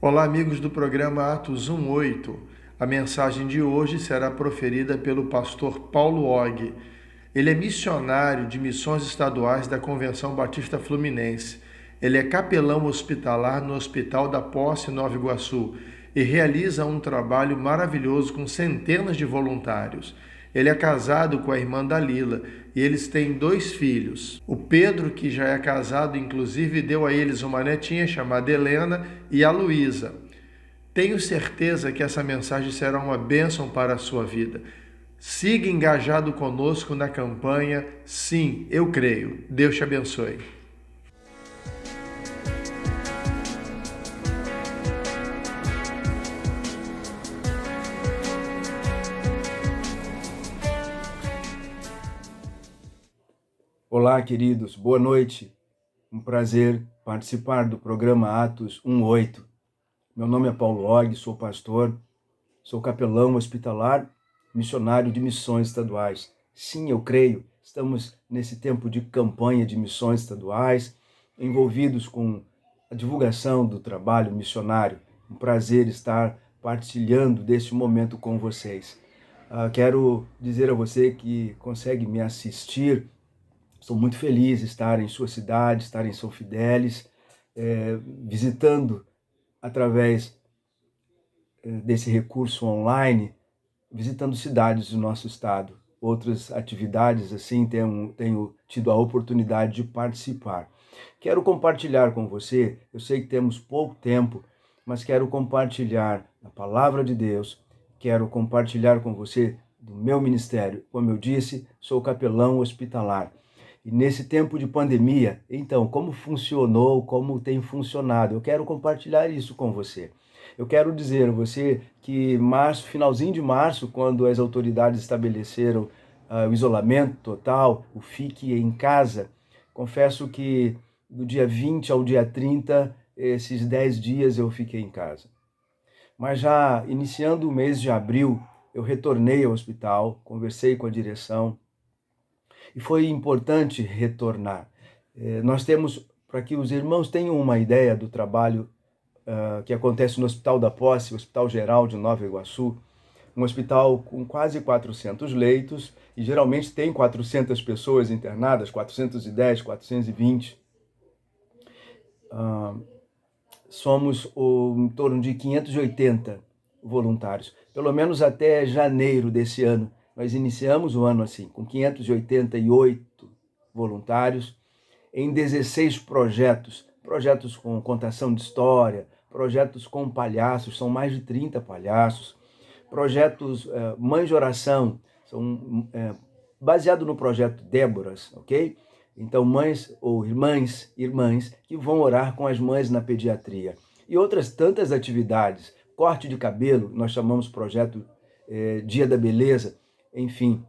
Olá, amigos do programa Atos 1:8. A mensagem de hoje será proferida pelo pastor Paulo Og. Ele é missionário de missões estaduais da Convenção Batista Fluminense. Ele é capelão hospitalar no Hospital da Posse, Nova Iguaçu, e realiza um trabalho maravilhoso com centenas de voluntários. Ele é casado com a irmã Dalila e eles têm 2 filhos. O Pedro, que já é casado, inclusive deu a eles uma netinha chamada Helena, e a Luísa. Tenho certeza que essa mensagem será uma bênção para a sua vida. Siga engajado conosco na campanha Sim, eu creio. Deus te abençoe. Olá, queridos, boa noite. Um prazer participar do programa Atos 1:8. Meu nome é Paulo Og, sou pastor, sou capelão hospitalar, missionário de missões estaduais. Sim, eu creio, estamos nesse tempo de campanha de missões estaduais, envolvidos com a divulgação do trabalho missionário. Um prazer estar partilhando desse momento com vocês. Quero dizer a você que consegue me assistir. Estou muito feliz de estar em sua cidade, estar em São Fidélis, visitando através desse recurso online, visitando cidades do nosso estado. Outras atividades assim tenho tido a oportunidade de participar. Quero compartilhar com você, eu sei que temos pouco tempo, mas quero compartilhar a palavra de Deus, quero compartilhar com você do meu ministério. Como eu disse, sou capelão hospitalar. E nesse tempo de pandemia, então, como funcionou, como tem funcionado? Eu quero compartilhar isso com você. Eu quero dizer a você que finalzinho de março, quando as autoridades estabeleceram o isolamento total, o fique em casa, confesso que do dia 20 ao dia 30, esses 10 dias eu fiquei em casa. Mas já iniciando o mês de abril, eu retornei ao hospital, conversei com a direção, e foi importante retornar. Nós temos, para que os irmãos tenham uma ideia do trabalho que acontece no Hospital da Posse, Hospital Geral de Nova Iguaçu, um hospital com quase 400 leitos, e geralmente tem 400 pessoas internadas, 410, 420. Somos em torno de 580 voluntários, pelo menos até janeiro desse ano. Nós iniciamos o ano assim, com 588 voluntários, em 16 projetos com contação de história, projetos com palhaços, são mais de 30 palhaços, projetos Mães de Oração, são baseado no projeto Déboras, ok? Então, mães ou irmãs que vão orar com as mães na pediatria. E outras tantas atividades, corte de cabelo, nós chamamos projeto Dia da Beleza, enfim,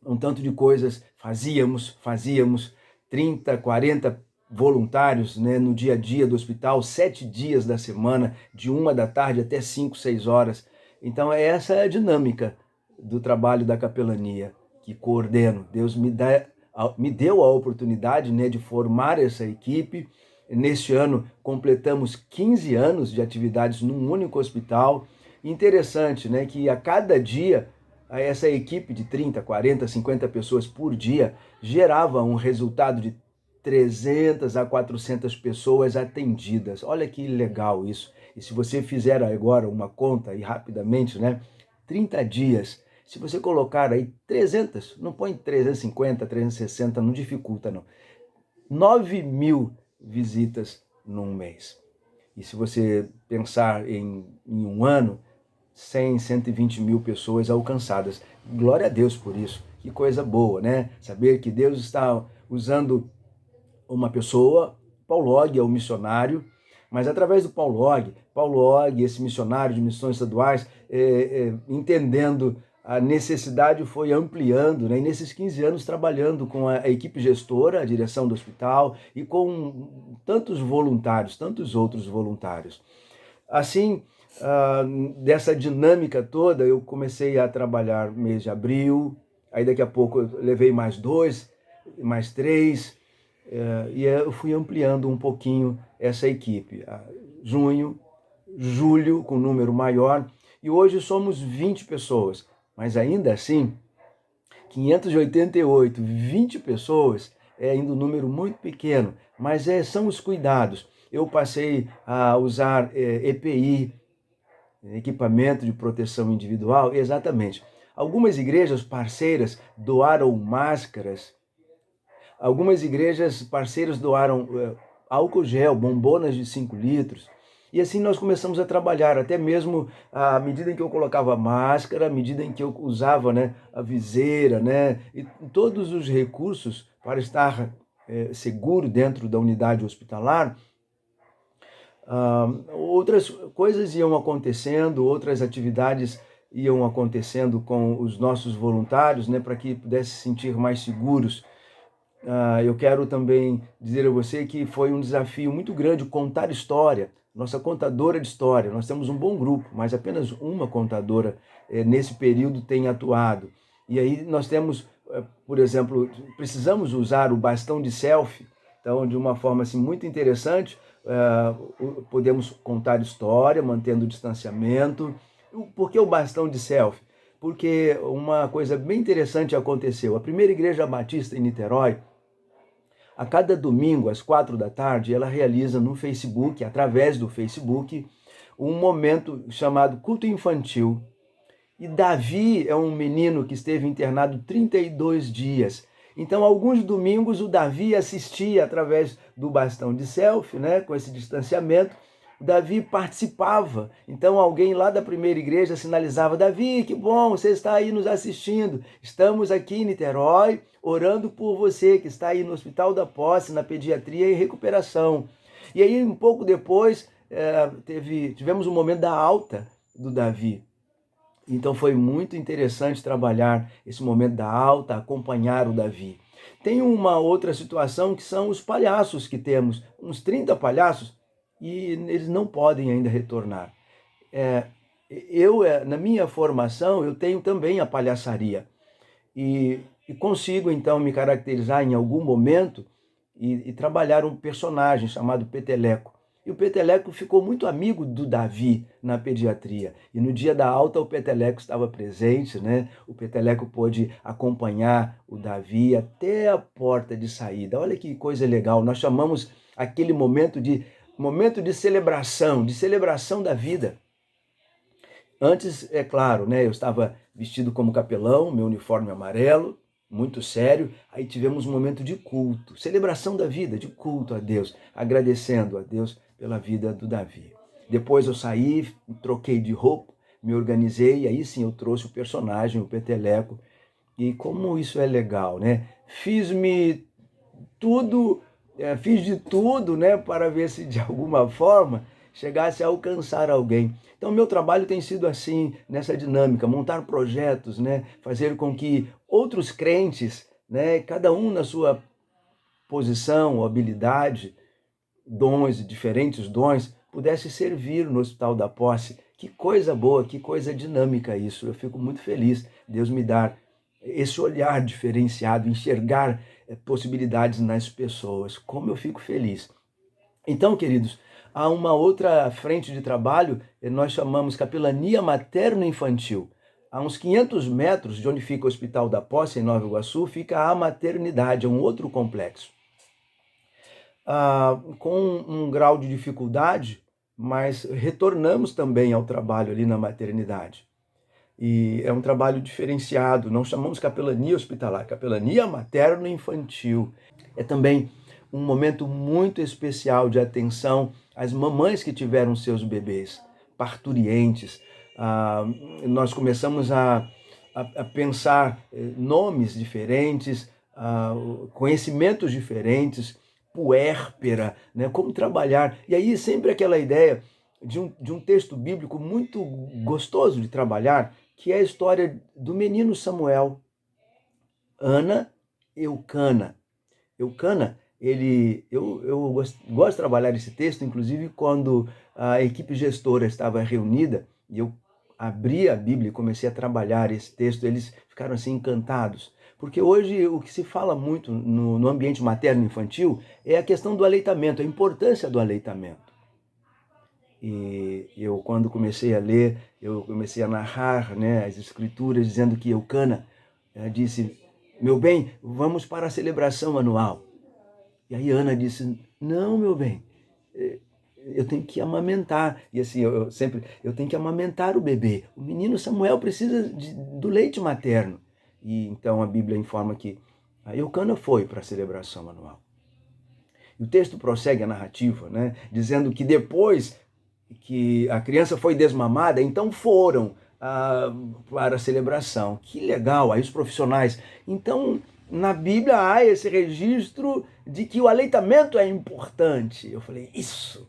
um tanto de coisas fazíamos 30, 40 voluntários, né, no dia a dia do hospital, 7 dias da semana, de 1 da tarde até 5, 6 horas. Então, essa é a dinâmica do trabalho da capelania que coordeno. Deus me deu a oportunidade, né, de formar essa equipe. Neste ano, completamos 15 anos de atividades num único hospital. Interessante, né, que a cada dia essa equipe de 30, 40, 50 pessoas por dia gerava um resultado de 300 a 400 pessoas atendidas. Olha que legal isso. E se você fizer agora uma conta aí rapidamente, né? 30 dias, se você colocar aí 300, não põe 350, 360, não dificulta não. 9.000 visitas num mês. E se você pensar em um ano, 100, 120 mil pessoas alcançadas. Glória a Deus por isso. Que coisa boa, né? Saber que Deus está usando uma pessoa, Paulo Og é o missionário, mas através do Paulo Og, esse missionário de missões estaduais, entendendo a necessidade, foi ampliando, né? E nesses 15 anos trabalhando com a equipe gestora, a direção do hospital, e com tantos voluntários, tantos outros voluntários. Assim, dessa dinâmica toda, eu comecei a trabalhar no mês de abril, aí daqui a pouco eu levei mais 2, mais 3, e eu fui ampliando um pouquinho essa equipe. Junho, julho com um número maior, e hoje somos 20 pessoas, mas ainda assim, 588, 20 pessoas é ainda um número muito pequeno, mas são os cuidados. Eu passei a usar EPI, equipamento de proteção individual, exatamente. Algumas igrejas parceiras doaram máscaras, algumas igrejas parceiras doaram álcool gel, bombonas de 5 litros. E assim nós começamos a trabalhar, até mesmo à medida em que eu colocava máscara, à medida em que eu usava, né, a viseira, né, e todos os recursos para estar seguro dentro da unidade hospitalar. Outras coisas iam acontecendo, outras atividades iam acontecendo com os nossos voluntários, né, para que pudessem se sentir mais seguros. Eu quero também dizer a você que foi um desafio muito grande contar história. Nossa contadora de história, nós temos um bom grupo, mas apenas uma contadora nesse período tem atuado. E aí nós temos, por exemplo, precisamos usar o bastão de selfie. Então, de uma forma assim, muito interessante, podemos contar história, mantendo o distanciamento. Por que o bastão de selfie? Porque uma coisa bem interessante aconteceu. A primeira igreja batista em Niterói, a cada domingo, às 4 da tarde, ela realiza no Facebook, através do Facebook, um momento chamado culto infantil. E Davi é um menino que esteve internado 32 dias. Então, alguns domingos, o Davi assistia através do bastão de selfie, né, com esse distanciamento. Davi participava. Então, alguém lá da primeira igreja sinalizava: Davi, que bom, você está aí nos assistindo. Estamos aqui em Niterói, orando por você, que está aí no Hospital da Posse, na pediatria e recuperação. E aí, um pouco depois, tivemos um momento da alta do Davi. Então foi muito interessante trabalhar esse momento da alta, acompanhar o Davi. Tem uma outra situação que são os palhaços que temos, uns 30 palhaços, e eles não podem ainda retornar. Na minha formação, eu tenho também a palhaçaria. E consigo, então, me caracterizar em algum momento e trabalhar um personagem chamado Peteleco. E o Peteleco ficou muito amigo do Davi na pediatria. E no dia da alta o Peteleco estava presente, né? O Peteleco pôde acompanhar o Davi até a porta de saída. Olha que coisa legal. Nós chamamos aquele momento de celebração da vida. Antes, é claro, né? Eu estava vestido como capelão, meu uniforme amarelo, muito sério. Aí tivemos um momento de culto, celebração da vida, de culto a Deus, agradecendo a Deus pela vida do Davi. Depois eu saí, troquei de roupa, me organizei, e aí sim eu trouxe o personagem, o Peteleco. E como isso é legal, né? Fiz de tudo, né, para ver se de alguma forma chegasse a alcançar alguém. Então, meu trabalho tem sido assim, nessa dinâmica, montar projetos, né, fazer com que outros crentes, né, cada um na sua posição, habilidade, dons, diferentes dons, pudesse servir no Hospital da Posse. Que coisa boa, que coisa dinâmica isso. Eu fico muito feliz, Deus me dar esse olhar diferenciado, enxergar possibilidades nas pessoas. Como eu fico feliz. Então, queridos, há uma outra frente de trabalho, nós chamamos capelania materno-infantil. A uns 500 metros de onde fica o Hospital da Posse, em Nova Iguaçu, fica a maternidade, é um outro complexo. Com um grau de dificuldade, mas retornamos também ao trabalho ali na maternidade. E é um trabalho diferenciado, não chamamos capelania hospitalar, capelania materno-infantil. É também um momento muito especial de atenção às mamães que tiveram seus bebês, parturientes. Nós começamos a pensar nomes diferentes, conhecimentos diferentes, puérpera, né? Como trabalhar. E aí sempre aquela ideia de um texto bíblico muito gostoso de trabalhar, que é a história do menino Samuel. Ana Eucana. Eucana, eu gosto de trabalhar esse texto, inclusive quando a equipe gestora estava reunida e eu abri a Bíblia e comecei a trabalhar esse texto, eles ficaram assim encantados. Porque hoje o que se fala muito no ambiente materno-infantil é a questão do aleitamento, a importância do aleitamento. E eu, quando comecei a ler, eu comecei a narrar, né, as escrituras, dizendo que Eucana disse: meu bem, vamos para a celebração anual. E aí Ana disse: não, meu bem, eu tenho que amamentar. E assim, eu tenho que amamentar o bebê. O menino Samuel precisa do leite materno. E então a Bíblia informa que a Eucana foi para a celebração anual. E o texto prossegue a narrativa, né, dizendo que depois que a criança foi desmamada, então foram para a celebração. Que legal, aí os profissionais. Então, na Bíblia há esse registro de que o aleitamento é importante. Eu falei, isso,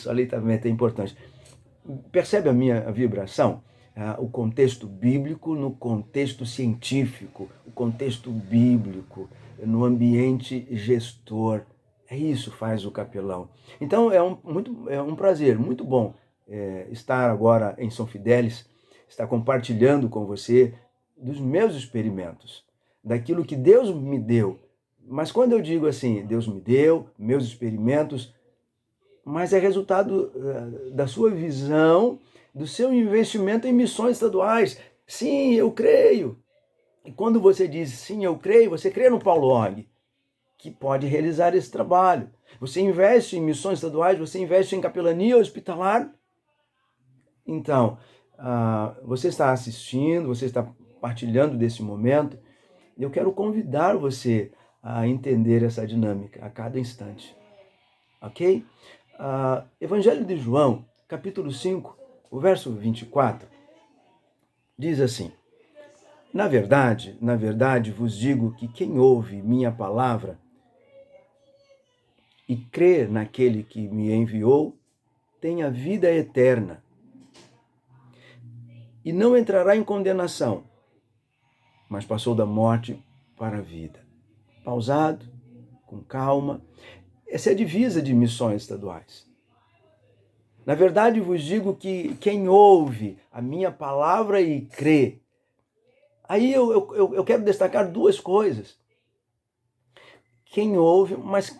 aleitamento é importante. Percebe a minha vibração? O contexto bíblico no contexto científico, o contexto bíblico no ambiente gestor. É isso que faz o capelão. Então é um prazer muito bom estar agora em São Fidélis, estar compartilhando com você dos meus experimentos, daquilo que Deus me deu. Mas quando eu digo assim, Deus me deu, meus experimentos, mas é resultado da sua visão, do seu investimento em missões estaduais. Sim, eu creio. E quando você diz sim, eu creio, você crê no Paulo Og, que pode realizar esse trabalho. Você investe em missões estaduais, você investe em capelania hospitalar. Então, você está assistindo, você está partilhando desse momento. Eu quero convidar você a entender essa dinâmica a cada instante. Ok? Evangelho de João, capítulo 5, o verso 24, diz assim: na verdade vos digo que quem ouve minha palavra e crê naquele que me enviou, tem a vida eterna e não entrará em condenação, mas passou da morte para a vida. Pausado, com calma. Essa é a divisa de missões estaduais. Na verdade, vos digo que quem ouve a minha palavra e crê. Aí eu quero destacar duas coisas. Quem ouve, mas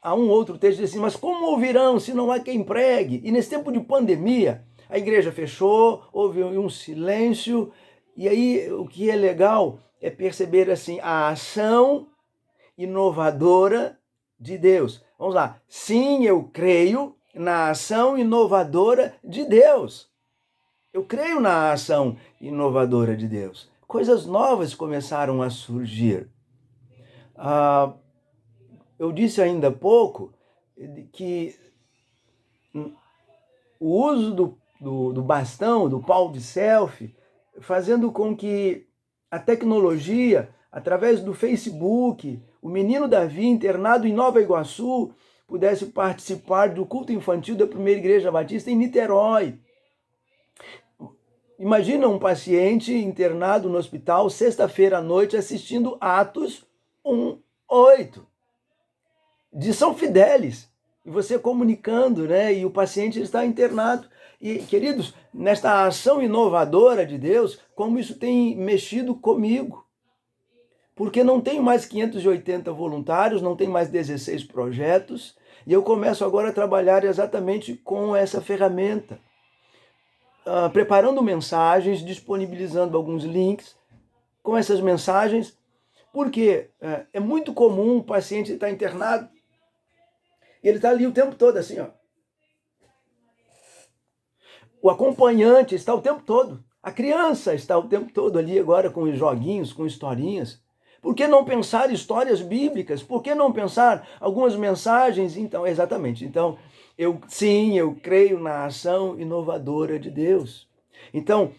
há um outro texto que diz assim, mas como ouvirão se não há quem pregue? E nesse tempo de pandemia, a igreja fechou, houve um silêncio, e aí o que é legal é perceber assim a ação inovadora de Deus. Vamos lá. Sim, eu creio na ação inovadora de Deus. Eu creio na ação inovadora de Deus. Coisas novas começaram a surgir. Eu disse ainda há pouco que o uso do bastão, do pau de selfie, fazendo com que a tecnologia, através do Facebook, o menino Davi, internado em Nova Iguaçu, pudesse participar do culto infantil da Primeira Igreja Batista em Niterói. Imagina um paciente internado no hospital, sexta-feira à noite, assistindo Atos 1:8, de São Fidélis. E você comunicando, né? E o paciente está internado. E, queridos, nesta ação inovadora de Deus, como isso tem mexido comigo. Porque não tem mais 580 voluntários, não tem mais 16 projetos, e eu começo agora a trabalhar exatamente com essa ferramenta. Preparando mensagens, disponibilizando alguns links com essas mensagens, porque é muito comum o paciente estar internado e ele está ali o tempo todo assim, ó. O acompanhante está o tempo todo, a criança está o tempo todo ali agora com os joguinhos, com historinhas. Por que não pensar histórias bíblicas? Por que não pensar algumas mensagens? Então, exatamente. Então, eu creio na ação inovadora de Deus. Então,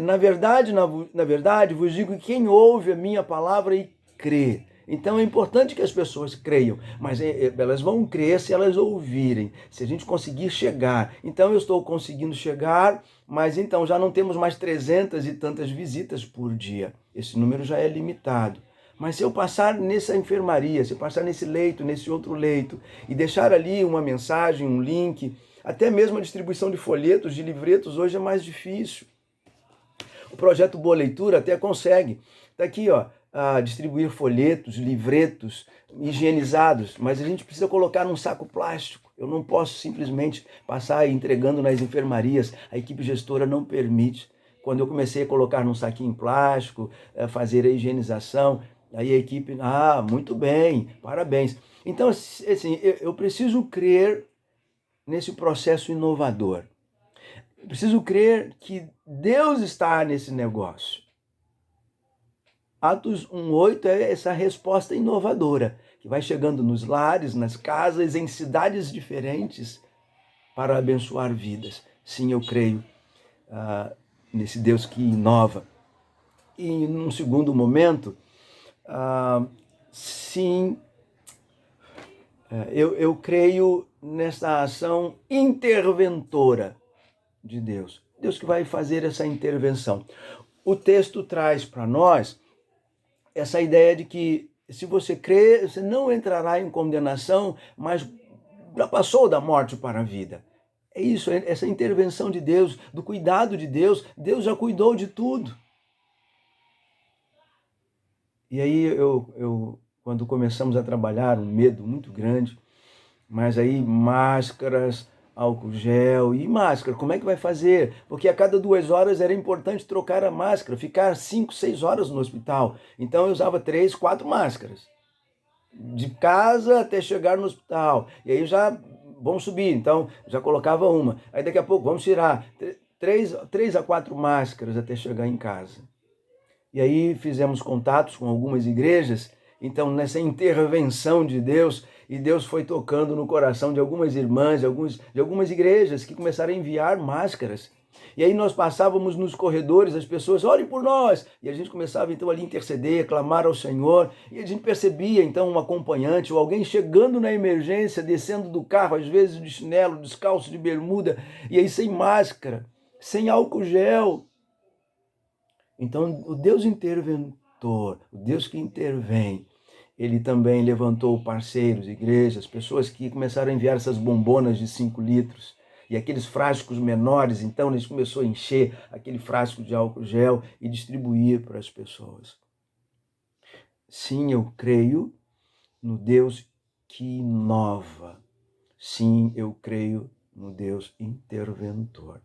na verdade, vos digo que quem ouve a minha palavra e crê. Então é importante que as pessoas creiam, mas elas vão crer se elas ouvirem, se a gente conseguir chegar. Então eu estou conseguindo chegar, mas então já não temos mais 300 e tantas visitas por dia. Esse número já é limitado. Mas se eu passar nessa enfermaria, se eu passar nesse leito, nesse outro leito, e deixar ali uma mensagem, um link, até mesmo a distribuição de folhetos, de livretos, hoje é mais difícil. O projeto Boa Leitura até consegue. Está aqui, ó, distribuir folhetos, livretos higienizados, mas a gente precisa colocar num saco plástico. Eu não posso simplesmente passar entregando nas enfermarias. A equipe gestora não permite. Quando eu comecei a colocar num saquinho plástico, fazer a higienização, aí a equipe, muito bem, parabéns. Então, assim, eu preciso crer nesse processo inovador. Eu preciso crer que Deus está nesse negócio. Atos 1:8 é essa resposta inovadora, que vai chegando nos lares, nas casas, em cidades diferentes, para abençoar vidas. Sim, eu creio nesse Deus que inova. E num segundo momento, sim, eu creio nessa ação interventora de Deus. Deus que vai fazer essa intervenção. O texto traz para nós essa ideia de que se você crê, você não entrará em condenação, mas já passou da morte para a vida. É isso, essa intervenção de Deus, do cuidado de Deus. Deus já cuidou de tudo. E aí quando começamos a trabalhar, um medo muito grande, mas aí máscaras, álcool gel e máscara, como é que vai fazer? Porque a cada 2 horas era importante trocar a máscara, ficar 5, 6 horas no hospital. Então eu usava 3, 4 máscaras, de casa até chegar no hospital. E aí já, vamos subir, então já colocava uma. Aí daqui a pouco, vamos tirar 3 a 4 máscaras até chegar em casa. E aí fizemos contatos com algumas igrejas, então nessa intervenção de Deus, e Deus foi tocando no coração de algumas irmãs, de algumas igrejas que começaram a enviar máscaras. E aí nós passávamos nos corredores, as pessoas, orem por nós, e a gente começava então ali a interceder, a clamar ao Senhor, e a gente percebia então um acompanhante ou alguém chegando na emergência, descendo do carro, às vezes de chinelo, descalço, de bermuda, e aí sem máscara, sem álcool gel. Então, o Deus interventor, o Deus que intervém, ele também levantou parceiros, igrejas, pessoas que começaram a enviar essas bombonas de 5 litros. E aqueles frascos menores, então, eles começaram a encher aquele frasco de álcool gel e distribuir para as pessoas. Sim, eu creio no Deus que inova. Sim, eu creio no Deus interventor.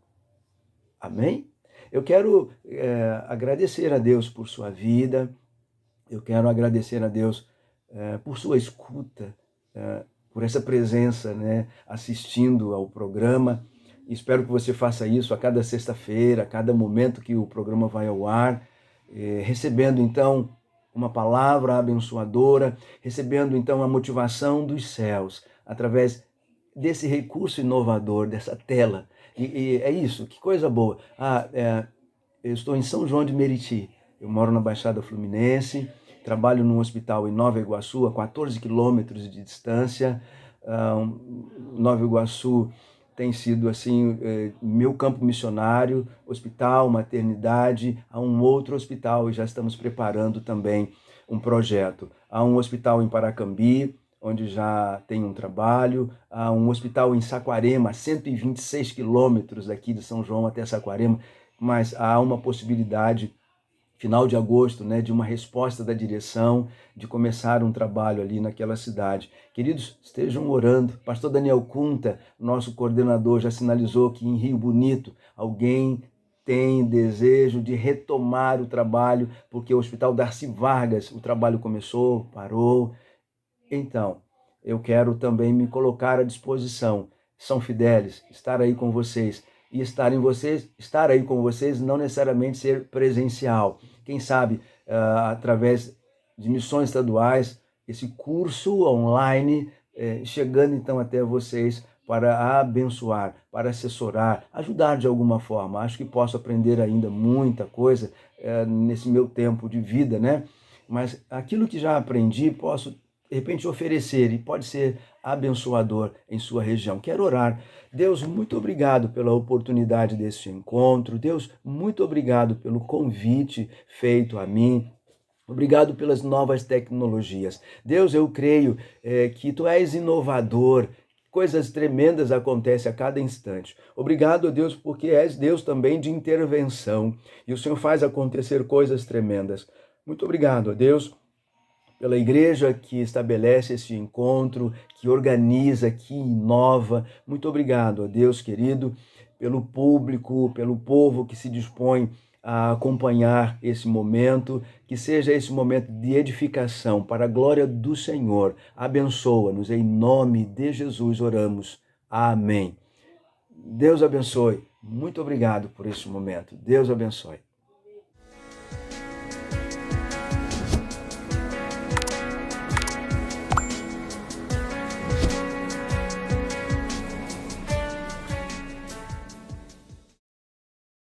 Amém? Eu quero agradecer a Deus por sua vida, eu quero agradecer a Deus por sua escuta, por essa presença, né, assistindo ao programa. Espero que você faça isso a cada sexta-feira, a cada momento que o programa vai ao ar, recebendo então uma palavra abençoadora, recebendo então a motivação dos céus, através desse recurso inovador, dessa tela. E é isso, que coisa boa. Eu estou em São João de Meriti, eu moro na Baixada Fluminense, trabalho num hospital em Nova Iguaçu, a 14 quilômetros de distância. Nova Iguaçu tem sido assim meu campo missionário, hospital, maternidade. Há um outro hospital e já estamos preparando também um projeto. Há um hospital em Paracambi, onde já tem um trabalho. Há um hospital em Saquarema, 126 quilômetros daqui de São João até Saquarema, mas há uma possibilidade, final de agosto, né, de uma resposta da direção, de começar um trabalho ali naquela cidade. Queridos, estejam orando. Pastor Daniel Cunta, nosso coordenador, já sinalizou que em Rio Bonito alguém tem desejo de retomar o trabalho, porque o Hospital Darcy Vargas, o trabalho começou, parou. Então, eu quero também me colocar à disposição. São Fidélis, estar aí com vocês. E estar aí com vocês não necessariamente ser presencial. Quem sabe, através de missões estaduais, esse curso online, chegando então até vocês para abençoar, para assessorar, ajudar de alguma forma. Acho que posso aprender ainda muita coisa nesse meu tempo de vida, né? Mas aquilo que já aprendi, posso de repente oferecer e pode ser abençoador em sua região. Quero orar. Deus, muito obrigado pela oportunidade desse encontro. Deus, muito obrigado pelo convite feito a mim. Obrigado pelas novas tecnologias. Deus, eu creio que Tu és inovador. Coisas tremendas acontecem a cada instante. Obrigado, Deus, porque és Deus também de intervenção. E o Senhor faz acontecer coisas tremendas. Muito obrigado, ó Deus, pela igreja que estabelece esse encontro, que organiza, que inova. Muito obrigado, ó Deus querido, pelo público, pelo povo que se dispõe a acompanhar esse momento, que seja esse momento de edificação para a glória do Senhor. Abençoa-nos, em nome de Jesus oramos. Amém. Deus abençoe. Muito obrigado por esse momento. Deus abençoe.